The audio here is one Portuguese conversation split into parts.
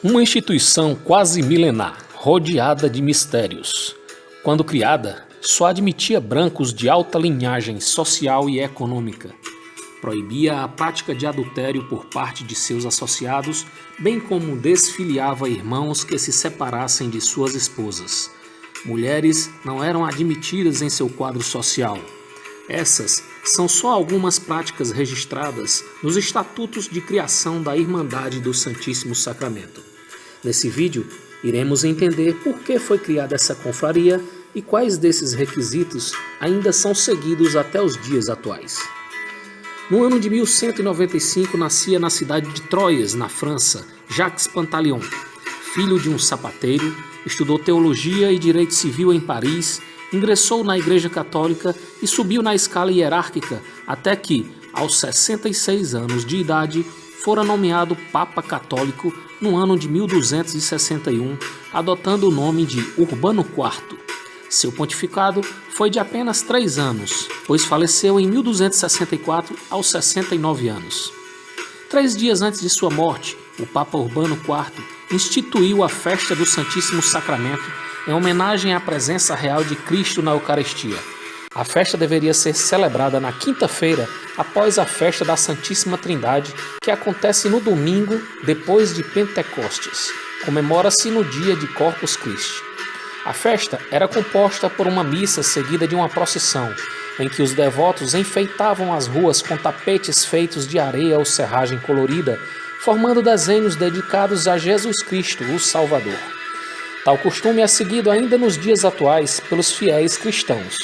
Uma instituição quase milenar, rodeada de mistérios. Quando criada, só admitia brancos de alta linhagem social e econômica. Proibia a prática de adultério por parte de seus associados, bem como desfiliava irmãos que se separassem de suas esposas. Mulheres não eram admitidas em seu quadro social. Essas são só algumas práticas registradas nos estatutos de criação da Irmandade do Santíssimo Sacramento. Nesse vídeo, iremos entender por que foi criada essa confraria e quais desses requisitos ainda são seguidos até os dias atuais. No ano de 1195, nascia na cidade de Troyes, na França, Jacques Pantaleon. Filho de um sapateiro, estudou teologia e direito civil em Paris, ingressou na Igreja Católica e subiu na escala hierárquica até que, aos 66 anos de idade, fora nomeado Papa Católico no ano de 1261, adotando o nome de Urbano IV. Seu pontificado foi de apenas 3 anos, pois faleceu em 1264 aos 69 anos. 3 dias antes de sua morte, o Papa Urbano IV instituiu a festa do Santíssimo Sacramento em homenagem à presença real de Cristo na Eucaristia. A festa deveria ser celebrada na quinta-feira, após a festa da Santíssima Trindade, que acontece no domingo depois de Pentecostes. Comemora-se no dia de Corpus Christi. A festa era composta por uma missa seguida de uma procissão, em que os devotos enfeitavam as ruas com tapetes feitos de areia ou serragem colorida, formando desenhos dedicados a Jesus Cristo, o Salvador. Tal costume é seguido ainda nos dias atuais pelos fiéis cristãos.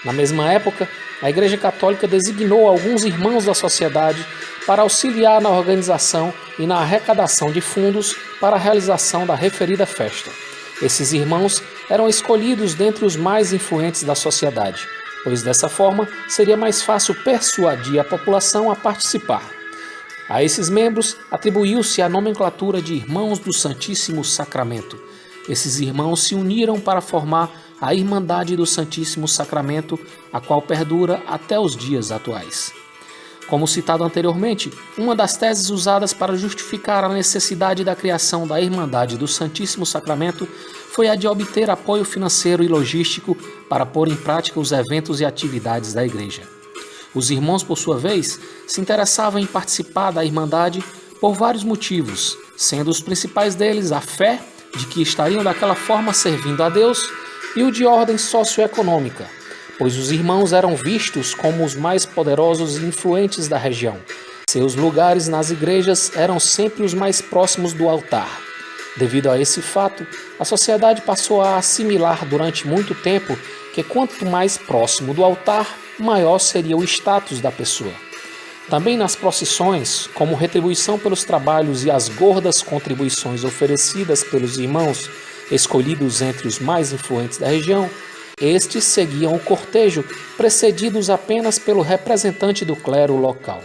Na mesma época, a Igreja Católica designou alguns irmãos da sociedade para auxiliar na organização e na arrecadação de fundos para a realização da referida festa. Esses irmãos eram escolhidos dentre os mais influentes da sociedade, pois dessa forma seria mais fácil persuadir a população a participar. A esses membros atribuiu-se a nomenclatura de Irmãos do Santíssimo Sacramento. Esses irmãos se uniram para formar a Irmandade do Santíssimo Sacramento, a qual perdura até os dias atuais. Como citado anteriormente, uma das teses usadas para justificar a necessidade da criação da Irmandade do Santíssimo Sacramento foi a de obter apoio financeiro e logístico para pôr em prática os eventos e atividades da Igreja. Os irmãos, por sua vez, se interessavam em participar da Irmandade por vários motivos, sendo os principais deles a fé de que estariam daquela forma servindo a Deus e o de ordem socioeconômica, pois os irmãos eram vistos como os mais poderosos e influentes da região. Seus lugares nas igrejas eram sempre os mais próximos do altar. Devido a esse fato, a sociedade passou a assimilar durante muito tempo que quanto mais próximo do altar, maior seria o status da pessoa. Também nas procissões, como retribuição pelos trabalhos e as gordas contribuições oferecidas pelos irmãos escolhidos entre os mais influentes da região, estes seguiam o cortejo, precedidos apenas pelo representante do clero local.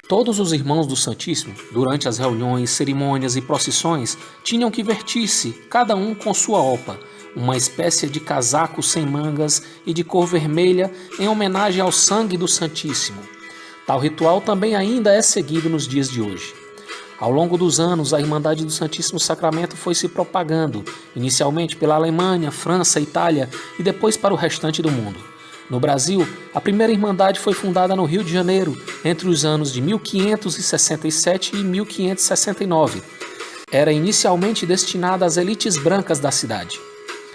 Todos os irmãos do Santíssimo, durante as reuniões, cerimônias e procissões, tinham que vestir-se, cada um com sua opa, uma espécie de casaco sem mangas e de cor vermelha em homenagem ao sangue do Santíssimo. Tal ritual também ainda é seguido nos dias de hoje. Ao longo dos anos, a Irmandade do Santíssimo Sacramento foi se propagando, inicialmente pela Alemanha, França, Itália e depois para o restante do mundo. No Brasil, a primeira Irmandade foi fundada no Rio de Janeiro, entre os anos de 1567 e 1569. Era inicialmente destinada às elites brancas da cidade.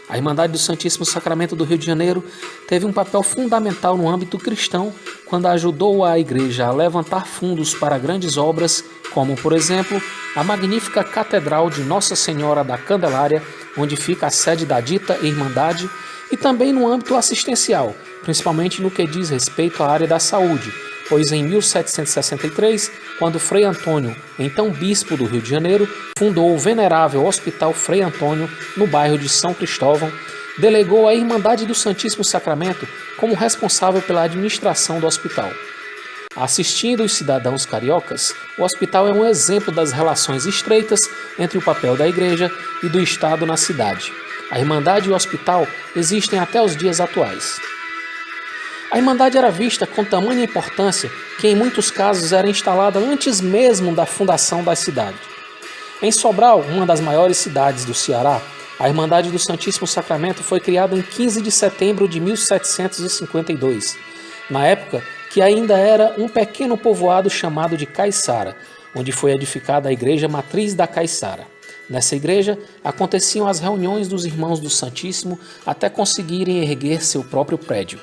A Irmandade do Santíssimo Sacramento do Rio de Janeiro teve um papel fundamental no âmbito cristão quando ajudou a Igreja a levantar fundos para grandes obras, como, por exemplo, a magnífica Catedral de Nossa Senhora da Candelária, onde fica a sede da dita Irmandade, e também no âmbito assistencial, principalmente no que diz respeito à área da saúde, pois em 1763, quando Frei Antônio, então bispo do Rio de Janeiro, fundou o venerável Hospital Frei Antônio, no bairro de São Cristóvão, delegou a Irmandade do Santíssimo Sacramento como responsável pela administração do hospital. Assistindo os cidadãos cariocas, o hospital é um exemplo das relações estreitas entre o papel da Igreja e do Estado na cidade. A Irmandade e o hospital existem até os dias atuais. A Irmandade era vista com tamanha importância que em muitos casos era instalada antes mesmo da fundação da cidade. Em Sobral, uma das maiores cidades do Ceará, a Irmandade do Santíssimo Sacramento foi criada em 15 de setembro de 1752, na época que ainda era um pequeno povoado chamado de Caiçara, onde foi edificada a igreja matriz da Caiçara. Nessa igreja, aconteciam as reuniões dos irmãos do Santíssimo até conseguirem erguer seu próprio prédio.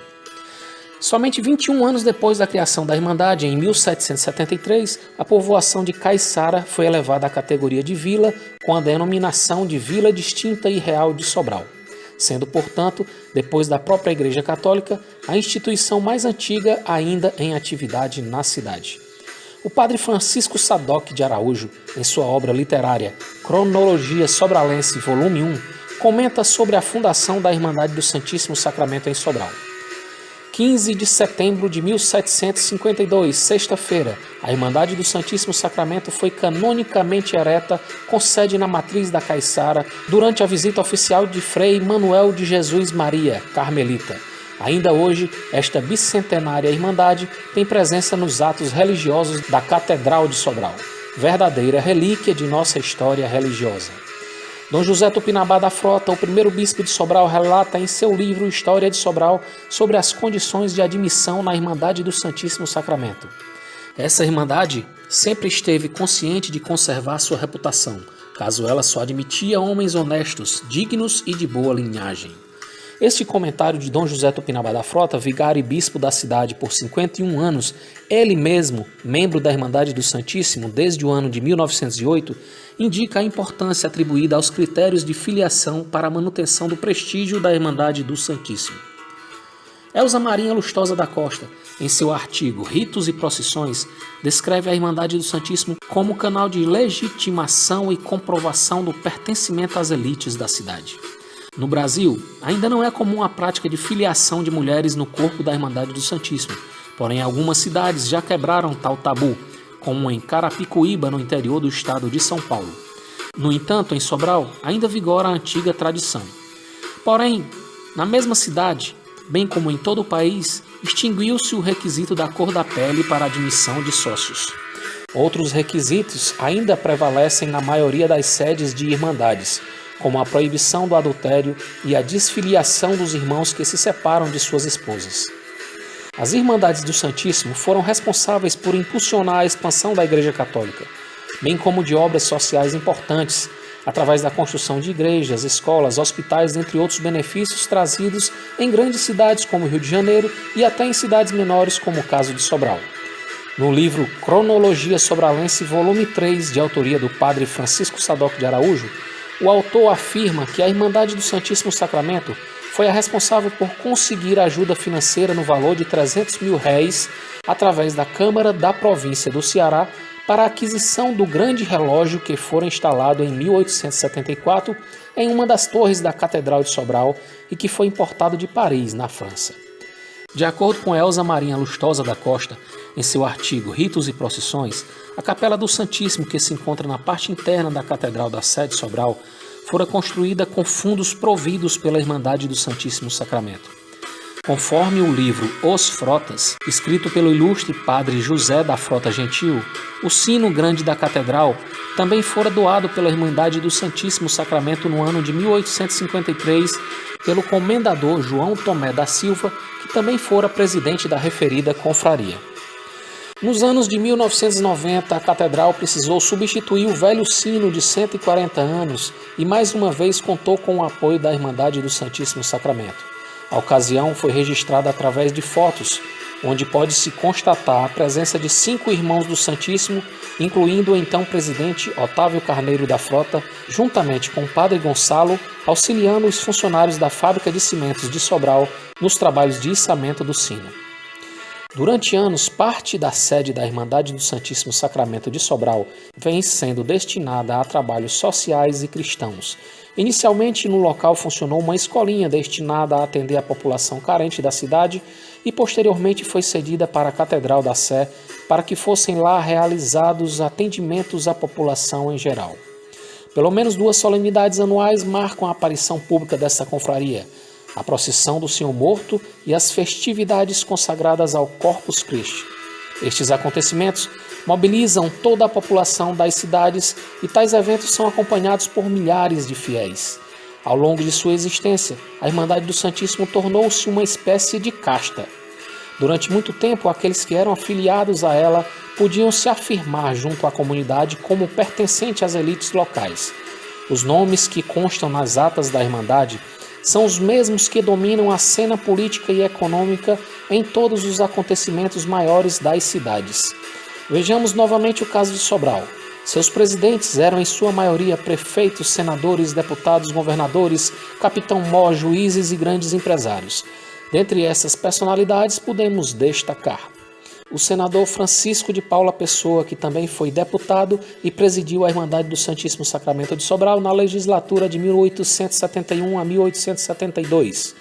Somente 21 anos depois da criação da Irmandade, em 1773, a povoação de Caiçara foi elevada à categoria de vila, com a denominação de Vila Distinta e Real de Sobral, sendo, portanto, depois da própria Igreja Católica, a instituição mais antiga ainda em atividade na cidade. O padre Francisco Sadoc de Araújo, em sua obra literária Cronologia Sobralense, volume 1, comenta sobre a fundação da Irmandade do Santíssimo Sacramento em Sobral. 15 de setembro de 1752, sexta-feira, a Irmandade do Santíssimo Sacramento foi canonicamente ereta com sede na matriz da Caiçara durante a visita oficial de Frei Manuel de Jesus Maria, carmelita. Ainda hoje, esta bicentenária Irmandade tem presença nos atos religiosos da Catedral de Sobral, verdadeira relíquia de nossa história religiosa. Dom José Tupinambá da Frota, o primeiro bispo de Sobral, relata em seu livro História de Sobral sobre as condições de admissão na Irmandade do Santíssimo Sacramento. Essa Irmandade sempre esteve consciente de conservar sua reputação, caso ela só admitia homens honestos, dignos e de boa linhagem. Este comentário de Dom José Tupinambá da Frota, vigário e bispo da cidade por 51 anos, ele mesmo, membro da Irmandade do Santíssimo desde o ano de 1908, indica a importância atribuída aos critérios de filiação para a manutenção do prestígio da Irmandade do Santíssimo. Elza Marinha Lustosa da Costa, em seu artigo Ritos e Procissões, descreve a Irmandade do Santíssimo como canal de legitimação e comprovação do pertencimento às elites da cidade. No Brasil, ainda não é comum a prática de filiação de mulheres no corpo da Irmandade do Santíssimo, porém algumas cidades já quebraram tal tabu, como em Carapicuíba, no interior do estado de São Paulo. No entanto, em Sobral, ainda vigora a antiga tradição. Porém, na mesma cidade, bem como em todo o país, extinguiu-se o requisito da cor da pele para a admissão de sócios. Outros requisitos ainda prevalecem na maioria das sedes de irmandades, como a proibição do adultério e a desfiliação dos irmãos que se separam de suas esposas. As Irmandades do Santíssimo foram responsáveis por impulsionar a expansão da Igreja Católica, bem como de obras sociais importantes, através da construção de igrejas, escolas, hospitais, entre outros benefícios trazidos em grandes cidades como Rio de Janeiro e até em cidades menores como o caso de Sobral. No livro Cronologia Sobralense, volume 3, de autoria do padre Francisco Sadoc de Araújo, o autor afirma que a Irmandade do Santíssimo Sacramento foi a responsável por conseguir ajuda financeira no valor de R$300 mil através da Câmara da Província do Ceará para a aquisição do grande relógio que fora instalado em 1874 em uma das torres da Catedral de Sobral e que foi importado de Paris, na França. De acordo com Elza Marinha Lustosa da Costa, em seu artigo Ritos e Procissões, a Capela do Santíssimo, que se encontra na parte interna da Catedral da Sé de Sobral, fora construída com fundos providos pela Irmandade do Santíssimo Sacramento. Conforme o livro Os Frotas, escrito pelo ilustre padre José da Frota Gentil, o sino grande da catedral também fora doado pela Irmandade do Santíssimo Sacramento no ano de 1853 pelo comendador João Tomé da Silva, que também fora presidente da referida confraria. Nos anos de 1990, a catedral precisou substituir o velho sino de 140 anos e mais uma vez contou com o apoio da Irmandade do Santíssimo Sacramento. A ocasião foi registrada através de fotos, onde pode-se constatar a presença de 5 irmãos do Santíssimo, incluindo o então presidente Otávio Carneiro da Frota, juntamente com o padre Gonçalo, auxiliando os funcionários da fábrica de cimentos de Sobral nos trabalhos de içamento do sino. Durante anos, parte da sede da Irmandade do Santíssimo Sacramento de Sobral vem sendo destinada a trabalhos sociais e cristãos. Inicialmente, no local funcionou uma escolinha destinada a atender a população carente da cidade e posteriormente foi cedida para a Catedral da Sé para que fossem lá realizados atendimentos à população em geral. Pelo menos 2 solenidades anuais marcam a aparição pública dessa confraria: a procissão do Senhor Morto e as festividades consagradas ao Corpus Christi. Estes acontecimentos mobilizam toda a população das cidades e tais eventos são acompanhados por milhares de fiéis. Ao longo de sua existência, a Irmandade do Santíssimo tornou-se uma espécie de casta. Durante muito tempo, aqueles que eram afiliados a ela podiam se afirmar junto à comunidade como pertencente às elites locais. Os nomes que constam nas atas da Irmandade são os mesmos que dominam a cena política e econômica em todos os acontecimentos maiores das cidades. Vejamos novamente o caso de Sobral. Seus presidentes eram em sua maioria prefeitos, senadores, deputados, governadores, capitão-mor, juízes e grandes empresários. Dentre essas personalidades podemos destacar o senador Francisco de Paula Pessoa, que também foi deputado e presidiu a Irmandade do Santíssimo Sacramento de Sobral na legislatura de 1871 a 1872.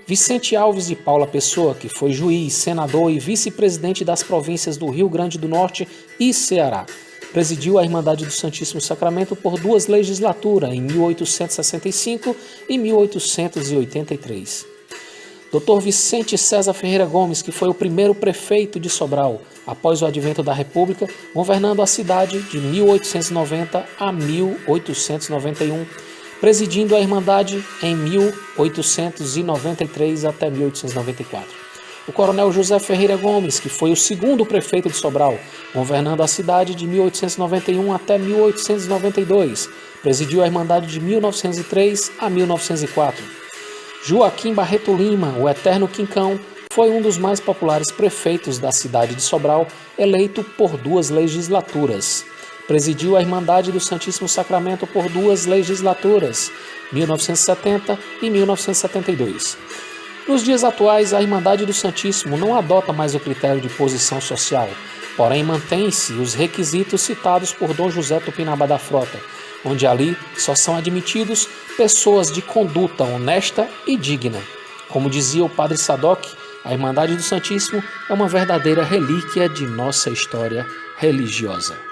Vicente Alves de Paula Pessoa, que foi juiz, senador e vice-presidente das províncias do Rio Grande do Norte e Ceará. Presidiu a Irmandade do Santíssimo Sacramento por 2 legislaturas, em 1865 e 1883. Dr. Vicente César Ferreira Gomes, que foi o primeiro prefeito de Sobral após o advento da República, governando a cidade de 1890 a 1891, presidindo a Irmandade em 1893 até 1894. O coronel José Ferreira Gomes, que foi o segundo prefeito de Sobral, governando a cidade de 1891 até 1892, presidiu a Irmandade de 1903 a 1904. Joaquim Barreto Lima, o eterno Quincão, foi um dos mais populares prefeitos da cidade de Sobral, eleito por 2 legislaturas. Presidiu a Irmandade do Santíssimo Sacramento por 2 legislaturas, 1970 e 1972. Nos dias atuais, a Irmandade do Santíssimo não adota mais o critério de posição social, porém mantém-se os requisitos citados por Dom José Tupinambá da Frota, onde ali só são admitidos pessoas de conduta honesta e digna. Como dizia o Padre Sadoc, a Irmandade do Santíssimo é uma verdadeira relíquia de nossa história religiosa.